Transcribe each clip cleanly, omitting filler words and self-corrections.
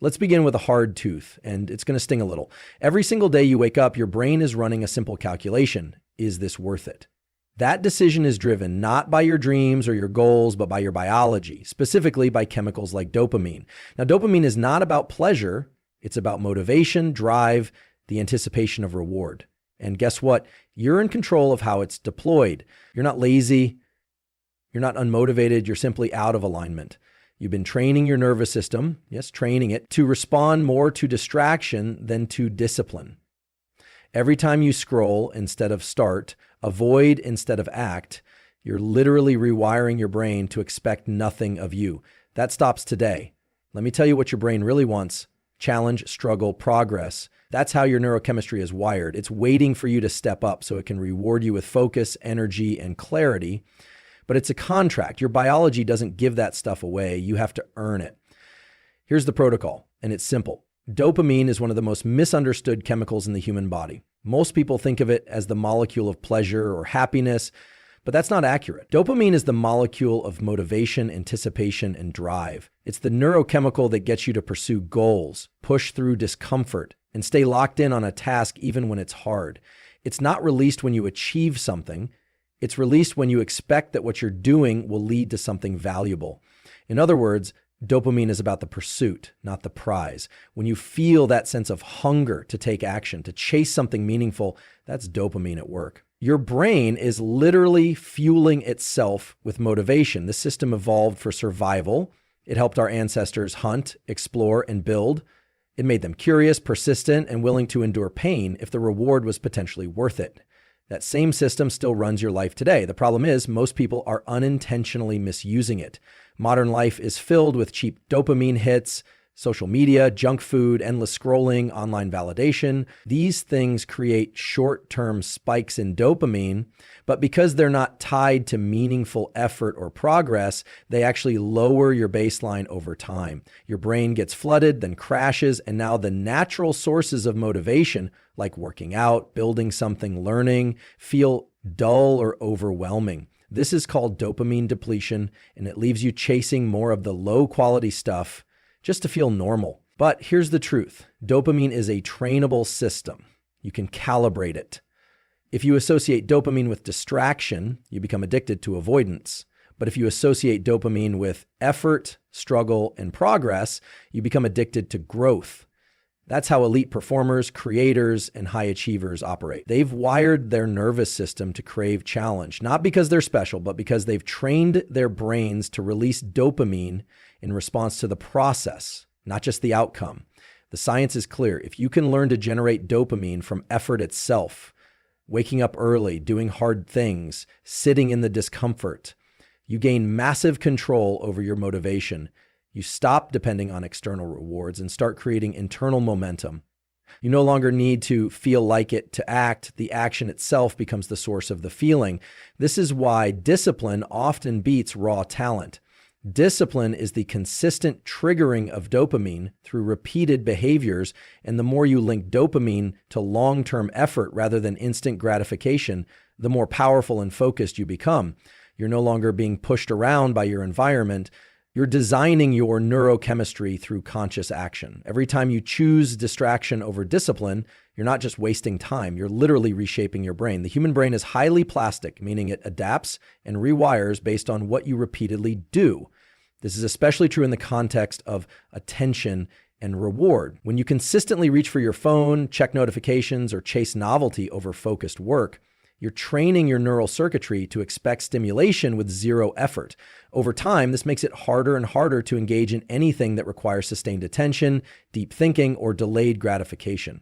Let's begin with a hard truth, and it's going to sting a little. Every single day you wake up, your brain is running a simple calculation. Is this worth it? That decision is driven not by your dreams or your goals, but by your biology, specifically by chemicals like dopamine. Now, dopamine is not about pleasure. It's about motivation, drive, the anticipation of reward. And guess what? You're in control of how it's deployed. You're not lazy. You're not unmotivated. You're simply out of alignment. You've been training your nervous system, yes, training it, to respond more to distraction than to discipline. Every time you scroll instead of start, avoid instead of act, you're literally rewiring your brain to expect nothing of you. That stops today. Let me tell you what your brain really wants: challenge, struggle, progress. That's how your neurochemistry is wired. It's waiting for you to step up so it can reward you with focus, energy, and clarity. But it's a contract. Your biology doesn't give that stuff away. You have to earn it. Here's the protocol, and it's simple. Dopamine is one of the most misunderstood chemicals in the human body. Most people think of it as the molecule of pleasure or happiness, but that's not accurate. Dopamine is the molecule of motivation, anticipation, and drive. It's the neurochemical that gets you to pursue goals, push through discomfort, and stay locked in on a task even when it's hard. It's not released when you achieve something. It's released when you expect that what you're doing will lead to something valuable. In other words, dopamine is about the pursuit, not the prize. When you feel that sense of hunger to take action, to chase something meaningful, that's dopamine at work. Your brain is literally fueling itself with motivation. This system evolved for survival. It helped our ancestors hunt, explore, and build. It made them curious, persistent, and willing to endure pain if the reward was potentially worth it. That same system still runs your life today. The problem is most people are unintentionally misusing it. Modern life is filled with cheap dopamine hits, social media, junk food, endless scrolling, online validation. These things create short-term spikes in dopamine, but because they're not tied to meaningful effort or progress, they actually lower your baseline over time. Your brain gets flooded, then crashes, and now the natural sources of motivation, like working out, building something, learning, feel dull or overwhelming. This is called dopamine depletion, and it leaves you chasing more of the low-quality stuff just to feel normal. But here's the truth. Dopamine is a trainable system. You can calibrate it. If you associate dopamine with distraction, you become addicted to avoidance. But if you associate dopamine with effort, struggle, and progress, you become addicted to growth. That's how elite performers, creators, and high achievers operate. They've wired their nervous system to crave challenge, not because they're special, but because they've trained their brains to release dopamine in response to the process, not just the outcome. The science is clear. If you can learn to generate dopamine from effort itself, waking up early, doing hard things, sitting in the discomfort, you gain massive control over your motivation. You stop depending on external rewards and start creating internal momentum. You no longer need to feel like it to act. The action itself becomes the source of the feeling. This is why discipline often beats raw talent. Discipline is the consistent triggering of dopamine through repeated behaviors, and the more you link dopamine to long-term effort rather than instant gratification, the more powerful and focused you become. You're no longer being pushed around by your environment. You're designing your neurochemistry through conscious action. Every time you choose distraction over discipline, you're not just wasting time, you're literally reshaping your brain. The human brain is highly plastic, meaning it adapts and rewires based on what you repeatedly do. This is especially true in the context of attention and reward. When you consistently reach for your phone, check notifications, or chase novelty over focused work, you're training your neural circuitry to expect stimulation with zero effort. Over time, this makes it harder and harder to engage in anything that requires sustained attention, deep thinking, or delayed gratification.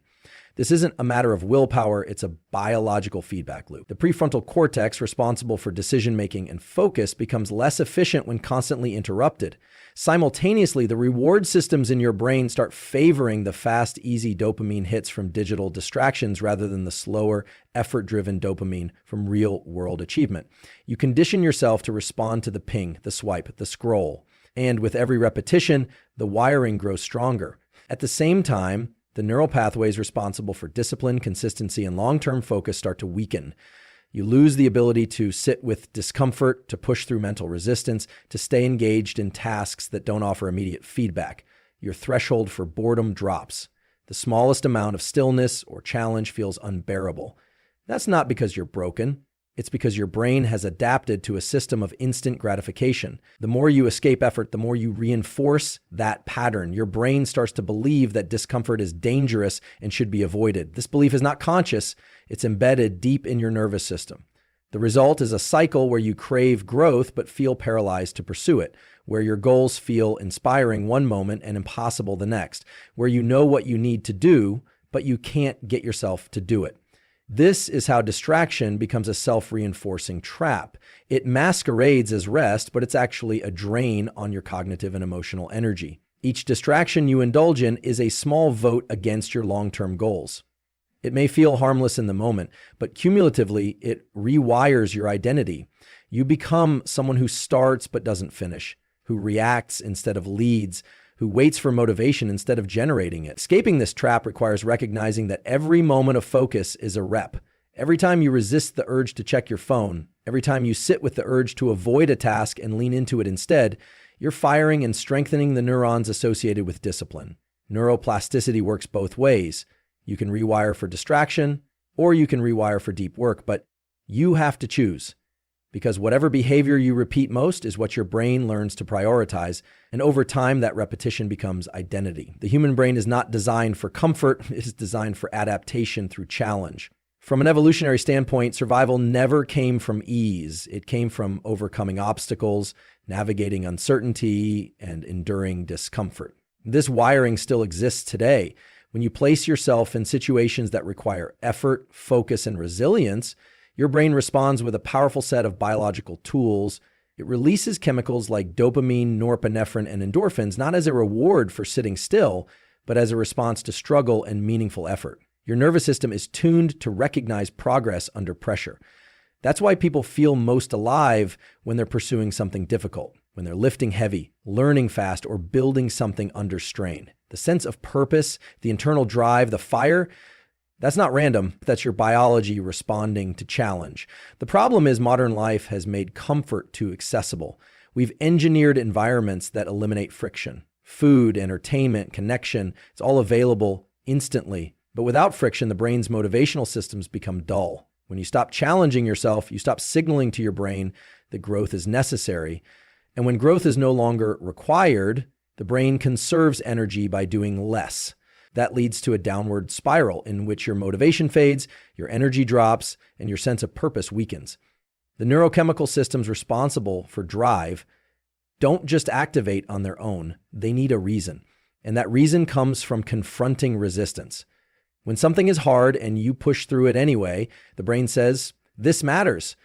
This isn't a matter of willpower, it's a biological feedback loop. The prefrontal cortex, responsible for decision-making and focus, becomes less efficient when constantly interrupted. Simultaneously, the reward systems in your brain start favoring the fast, easy dopamine hits from digital distractions rather than the slower, effort-driven dopamine from real-world achievement. You condition yourself to respond to the ping, the swipe, the scroll. And with every repetition, the wiring grows stronger. At the same time, the neural pathways responsible for discipline, consistency, and long-term focus start to weaken. You lose the ability to sit with discomfort, to push through mental resistance, to stay engaged in tasks that don't offer immediate feedback. your threshold for boredom drops. The smallest amount of stillness or challenge feels unbearable. That's not because you're broken. It's because your brain has adapted to a system of instant gratification. The more you escape effort, the more you reinforce that pattern. Your brain starts to believe that discomfort is dangerous and should be avoided. This belief is not conscious. It's embedded deep in your nervous system. The result is a cycle where you crave growth but feel paralyzed to pursue it, where your goals feel inspiring one moment and impossible the next, where you know what you need to do, but you can't get yourself to do it. This is how distraction becomes a self-reinforcing trap. It masquerades as rest, but it's actually a drain on your cognitive and emotional energy. Each distraction you indulge in is a small vote against your long-term goals. It may feel harmless in the moment, but cumulatively, it rewires your identity. You become someone who starts but doesn't finish, who reacts instead of leads, who waits for motivation instead of generating it. Escaping this trap requires recognizing that every moment of focus is a rep. Every time you resist the urge to check your phone, every time you sit with the urge to avoid a task and lean into it instead, you're firing and strengthening the neurons associated with discipline. Neuroplasticity works both ways. You can rewire for distraction, or you can rewire for deep work, but you have to choose. Because whatever behavior you repeat most is what your brain learns to prioritize, and over time that repetition becomes identity. The human brain is not designed for comfort, it is designed for adaptation through challenge. From an evolutionary standpoint, survival never came from ease. It came from overcoming obstacles, navigating uncertainty, and enduring discomfort. This wiring still exists today. When you place yourself in situations that require effort, focus, and resilience, your brain responds with a powerful set of biological tools. It releases chemicals like dopamine, norepinephrine, and endorphins, not as a reward for sitting still, but as a response to struggle and meaningful effort. Your nervous system is tuned to recognize progress under pressure. That's why people feel most alive when they're pursuing something difficult, when they're lifting heavy, learning fast, or building something under strain. The sense of purpose, the internal drive, the fire, that's not random. That's your biology responding to challenge. The problem is modern life has made comfort too accessible. We've engineered environments that eliminate friction. Food, entertainment, connection, it's all available instantly. But without friction, the brain's motivational systems become dull. When you stop challenging yourself, you stop signaling to your brain that growth is necessary. And when growth is no longer required, the brain conserves energy by doing less. That leads to a downward spiral in which your motivation fades, your energy drops, and your sense of purpose weakens. The neurochemical systems responsible for drive don't just activate on their own. They need a reason. And that reason comes from confronting resistance. When something is hard and you push through it anyway, the brain says, "This matters."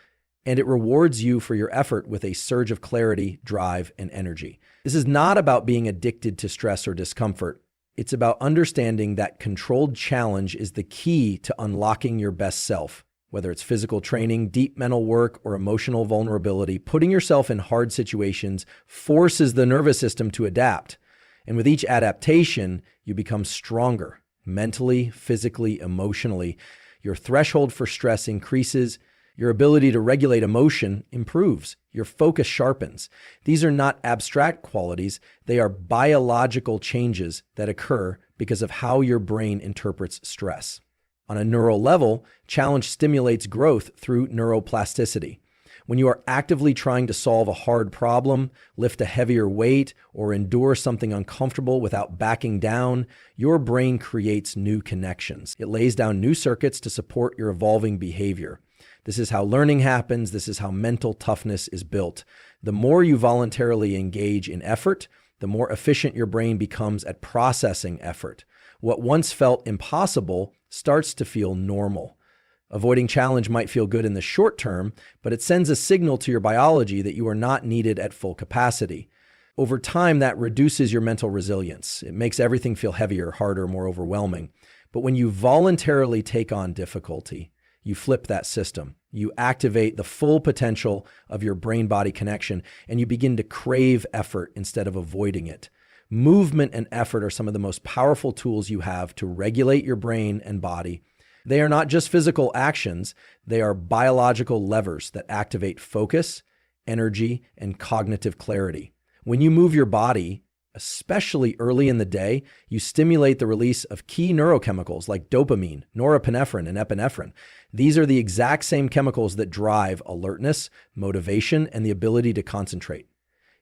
And it rewards you for your effort with a surge of clarity, drive, and energy. This is not about being addicted to stress or discomfort. It's about understanding that controlled challenge is the key to unlocking your best self. Whether it's physical training, deep mental work, or emotional vulnerability, putting yourself in hard situations forces the nervous system to adapt. And with each adaptation, you become stronger, mentally, physically, emotionally. Your threshold for stress increases. Your ability to regulate emotion improves. Your focus sharpens. These are not abstract qualities. They are biological changes that occur because of how your brain interprets stress. On a neural level, challenge stimulates growth through neuroplasticity. When you are actively trying to solve a hard problem, lift a heavier weight, or endure something uncomfortable without backing down, your brain creates new connections. It lays down new circuits to support your evolving behavior. This is how learning happens. This is how mental toughness is built. The more you voluntarily engage in effort, the more efficient your brain becomes at processing effort. What once felt impossible starts to feel normal. Avoiding challenge might feel good in the short term, but it sends a signal to your biology that you are not needed at full capacity. Over time, that reduces your mental resilience. It makes everything feel heavier, harder, more overwhelming. But when you voluntarily take on difficulty, you flip that system. You activate the full potential of your brain-body connection, and you begin to crave effort instead of avoiding it. Movement and effort are some of the most powerful tools you have to regulate your brain and body. They are not just physical actions, they are biological levers that activate focus, energy, and cognitive clarity. When you move your body, especially early in the day, you stimulate the release of key neurochemicals like dopamine, norepinephrine, and epinephrine. These are the exact same chemicals that drive alertness, motivation, and the ability to concentrate.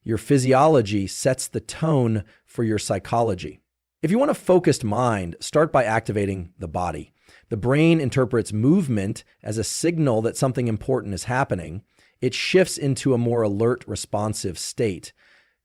Your physiology sets the tone for your psychology. If you want a focused mind, start by activating the body. The brain interprets movement as a signal that something important is happening. It shifts into a more alert, responsive state.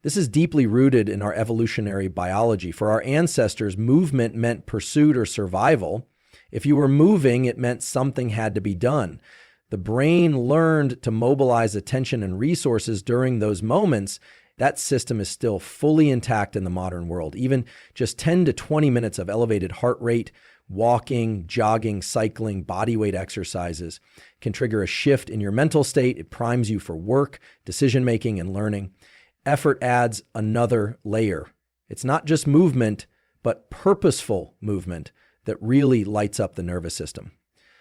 This is deeply rooted in our evolutionary biology. For our ancestors, movement meant pursuit or survival. If you were moving, it meant something had to be done. The brain learned to mobilize attention and resources during those moments. That system is still fully intact in the modern world. Even just 10 to 20 minutes of elevated heart rate, walking, jogging, cycling, body weight exercises can trigger a shift in your mental state. It primes you for work, decision-making, and learning. Effort adds another layer. It's not just movement, but purposeful movement that really lights up the nervous system.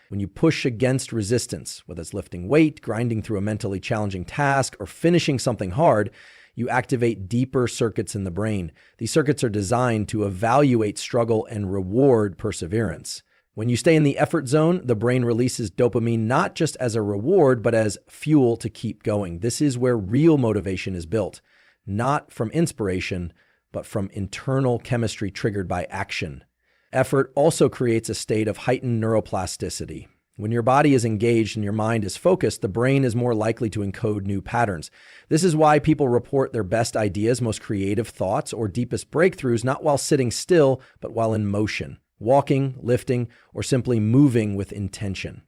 When you push against resistance, whether it's lifting weight, grinding through a mentally challenging task, or finishing something hard, you activate deeper circuits in the brain. These circuits are designed to evaluate struggle and reward perseverance. When you stay in the effort zone, the brain releases dopamine not just as a reward, but as fuel to keep going. This is where real motivation is built, not from inspiration, but from internal chemistry triggered by action. Effort also creates a state of heightened neuroplasticity. When your body is engaged and your mind is focused, the brain is more likely to encode new patterns. This is why people report their best ideas, most creative thoughts, or deepest breakthroughs not while sitting still, but while in motion, walking, lifting, or simply moving with intention.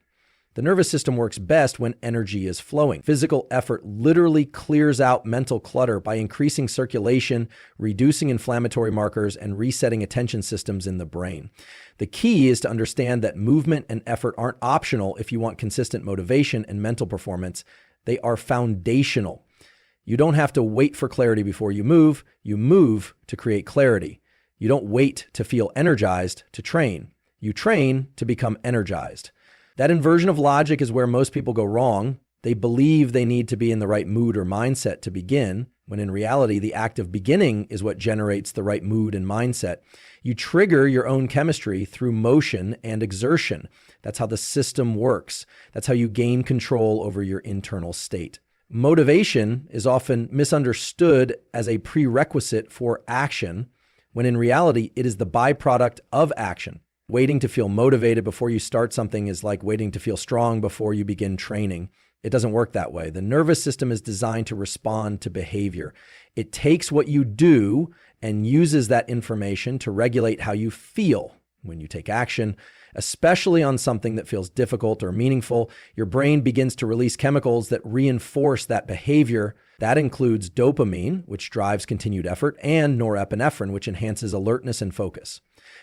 The nervous system works best when energy is flowing. Physical effort literally clears out mental clutter by increasing circulation, reducing inflammatory markers, and resetting attention systems in the brain. The key is to understand that movement and effort aren't optional if you want consistent motivation and mental performance. They are foundational. You don't have to wait for clarity before you move to create clarity. You don't wait to feel energized to train. You train to become energized. That inversion of logic is where most people go wrong. They believe they need to be in the right mood or mindset to begin, when in reality, the act of beginning is what generates the right mood and mindset. You trigger your own chemistry through motion and exertion. That's how the system works. That's how you gain control over your internal state. Motivation is often misunderstood as a prerequisite for action, when in reality, it is the byproduct of action. Waiting to feel motivated before you start something is like waiting to feel strong before you begin training. It doesn't work that way. The nervous system is designed to respond to behavior. It takes what you do and uses that information to regulate how you feel. When you take action, especially on something that feels difficult or meaningful, your brain begins to release chemicals that reinforce that behavior. That includes dopamine, which drives continued effort, and norepinephrine, which enhances alertness and focus.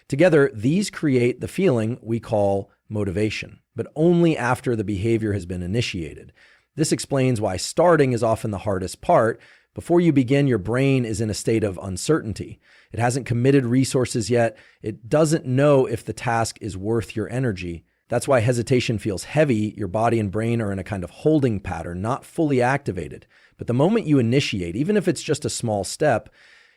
Together, these create the feeling we call motivation, but only after the behavior has been initiated. This explains why starting is often the hardest part. Before you begin, your brain is in a state of uncertainty. It hasn't committed resources yet. It doesn't know if the task is worth your energy. That's why hesitation feels heavy. Your body and brain are in a kind of holding pattern, not fully activated. But the moment you initiate, even if it's just a small step,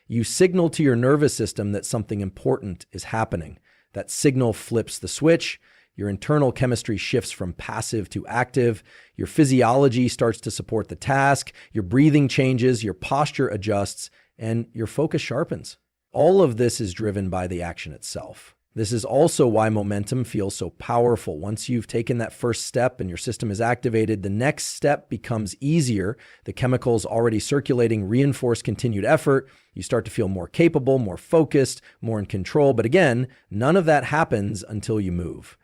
you signal to your nervous system that something important is happening. That signal flips the switch. Your internal chemistry shifts from passive to active. Your physiology starts to support the task. Your breathing changes, your posture adjusts, and your focus sharpens. All of this is driven by the action itself. This is also why momentum feels so powerful. Once you've taken that first step and your system is activated, the next step becomes easier. The chemicals already circulating reinforce continued effort. You start to feel more capable, more focused, more in control. But again, none of that happens until you move.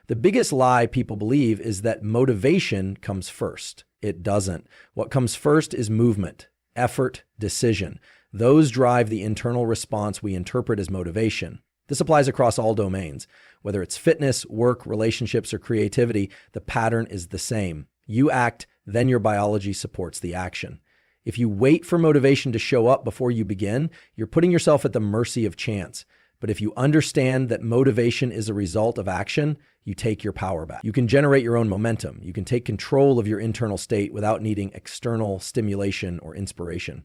The biggest lie people believe is that motivation comes first. It doesn't. What comes first is movement, effort, decision. Those drive the internal response we interpret as motivation. This applies across all domains. Whether it's fitness, work, relationships, or creativity, the pattern is the same. You act, then your biology supports the action. If you wait for motivation to show up before you begin, you're putting yourself at the mercy of chance. But if you understand that motivation is a result of action, you take your power back. You can generate your own momentum. You can take control of your internal state without needing external stimulation or inspiration.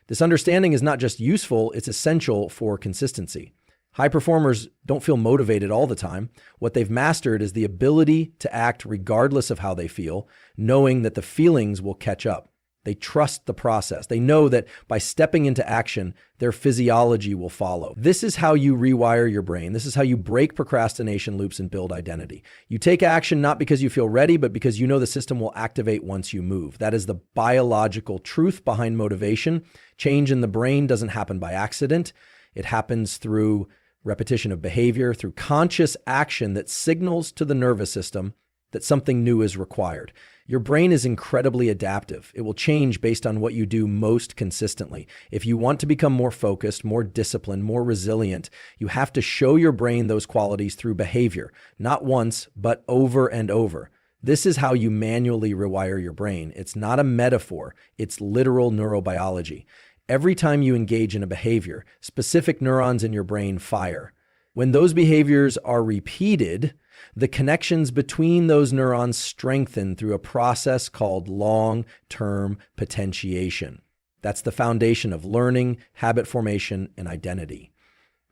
This understanding is not just useful, it's essential for consistency. High performers don't feel motivated all the time. What they've mastered is the ability to act regardless of how they feel, knowing that the feelings will catch up. They trust the process. They know that by stepping into action, their physiology will follow. This is how you rewire your brain. This is how you break procrastination loops and build identity. You take action not because you feel ready, but because you know the system will activate once you move. That is the biological truth behind motivation. Change in the brain doesn't happen by accident. It happens through repetition of behavior, through conscious action that signals to the nervous system that something new is required. Your brain is incredibly adaptive. It will change based on what you do most consistently. If you want to become more focused, more disciplined, more resilient, you have to show your brain those qualities through behavior, not once, but over and over. This is how you manually rewire your brain. It's not a metaphor, it's literal neurobiology. Every time you engage in a behavior, specific neurons in your brain fire. When those behaviors are repeated, the connections between those neurons strengthen through a process called long-term potentiation. That's the foundation of learning, habit formation, and identity.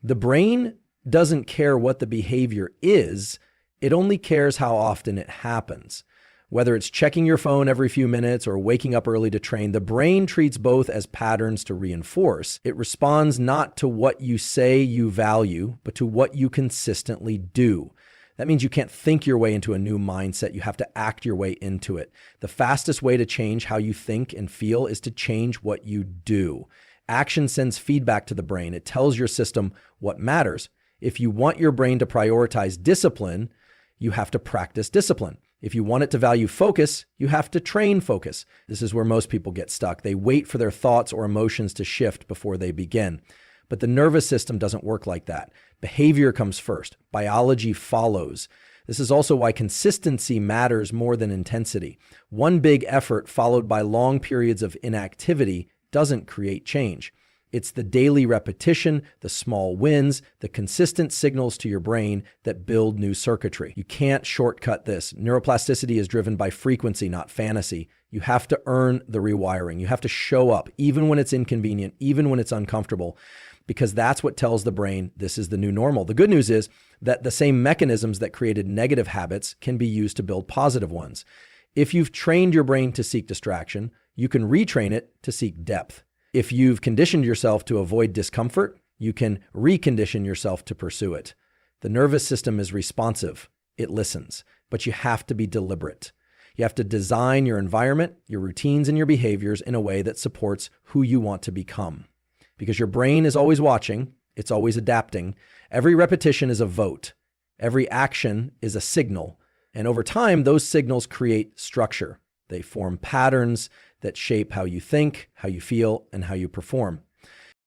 The brain doesn't care what the behavior is, it only cares how often it happens. Whether it's checking your phone every few minutes or waking up early to train, the brain treats both as patterns to reinforce. It responds not to what you say you value, but to what you consistently do. That means you can't think your way into a new mindset. You have to act your way into it. The fastest way to change how you think and feel is to change what you do. Action sends feedback to the brain. It tells your system what matters. If you want your brain to prioritize discipline, you have to practice discipline. If you want it to value focus, you have to train focus. This is where most people get stuck. They wait for their thoughts or emotions to shift before they begin. But the nervous system doesn't work like that. Behavior comes first. Biology follows. This is also why consistency matters more than intensity. One big effort followed by long periods of inactivity doesn't create change. It's the daily repetition, the small wins, the consistent signals to your brain that build new circuitry. You can't shortcut this. Neuroplasticity is driven by frequency, not fantasy. You have to earn the rewiring. You have to show up, even when it's inconvenient, even when it's uncomfortable, because that's what tells the brain this is the new normal. The good news is that the same mechanisms that created negative habits can be used to build positive ones. If you've trained your brain to seek distraction, you can retrain it to seek depth. If you've conditioned yourself to avoid discomfort, you can recondition yourself to pursue it. The nervous system is responsive. It listens, but you have to be deliberate. You have to design your environment, your routines, and your behaviors in a way that supports who you want to become. Because your brain is always watching, it's always adapting. Every repetition is a vote. Every action is a signal. And over time, those signals create structure. They form patterns that shape how you think, how you feel, and how you perform.